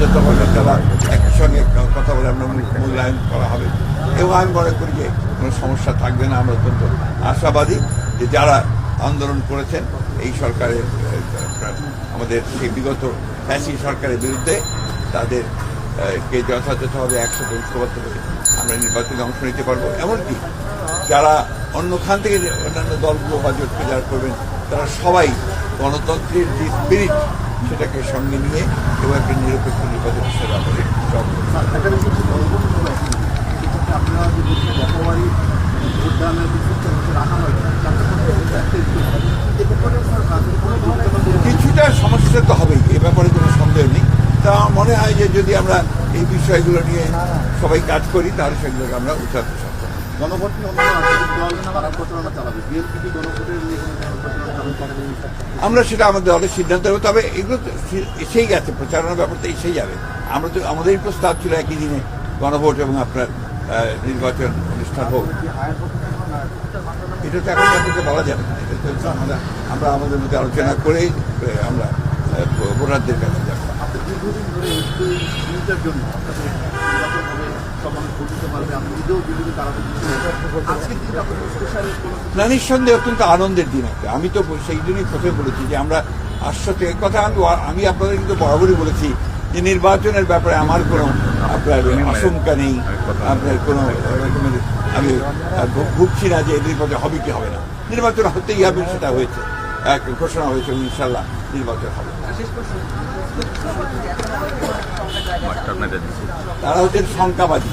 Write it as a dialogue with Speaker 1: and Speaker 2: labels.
Speaker 1: যথাযথভাবে তারা একই সঙ্গে কথা বলে আমরা মূল্যায়ন করা হবে। এবং আমি মনে করি যে কোনো সমস্যা থাকবে না। আমরা অত্যন্ত আশাবাদী যে যারা আন্দোলন করেছেন এই সরকারের আমাদের সেই বিগত ফ্যাসি সরকারের বিরুদ্ধে তাদেরকে যথাযথভাবে একসাথে ঐক্যবদ্ধ করে আমরা নির্বাচনে অংশ নিতে পারবো। এমনকি যারা অন্য খান থেকে অন্যান্য দলগুলো বা জোটকে যারা করবেন তারা সবাই গণতন্ত্রের যে স্পিরিট সেটাকে সঙ্গে নিয়ে এবং একটা নিরপেক্ষ নির্বাচন হিসেবে আমাদের কিছুটা সমস্যা তো হবেই, এ ব্যাপারে কোনো সন্দেহ নেই। তা মনে হয় যে যদি আমরা এই বিষয়গুলো নিয়ে সবাই কাজ করি তাহলে সেগুলোকে আমরা উঠাতে সক্ষম। আমরা সেটা আমাদের দলের সিদ্ধান্ত নেব। তবে এগুলো তো এসেই গেছে, প্রচারণার ব্যাপারটা এসেই যাবে। আমরা তো আমাদেরই প্রস্তাব ছিল একই দিনে গণভোট এবং আপনার নির্বাচন অনুষ্ঠান হোক। এটা তো এখন আপনাকে বলা যাবে না। এটা তো আমরা আমাদের মধ্যে আলোচনা করেই আমরা ভোটারদের কাছে যাবো। না, নিঃসন্দেহে অত্যন্ত আনন্দের দিন একটা। আমি তো সেই জন্যই প্রথমে বলেছি যে আমরা আশ্বস্ত, এই কথা আমি আপনাদের কিন্তু বরাবরই বলেছি যে নির্বাচনের ব্যাপারে আমার কোনো আপনার আশঙ্কা নেই, আপনার কোনো রকমের আমি ভুগছি না যে নির্বাচন হবে কি হবে না। নির্বাচন হতেই হবে, সেটা হয়েছে, ঘোষণা হয়েছে, ইনশাল্লাহ নির্বাচন হবে। তারা হচ্ছেন শঙ্কাবাদী।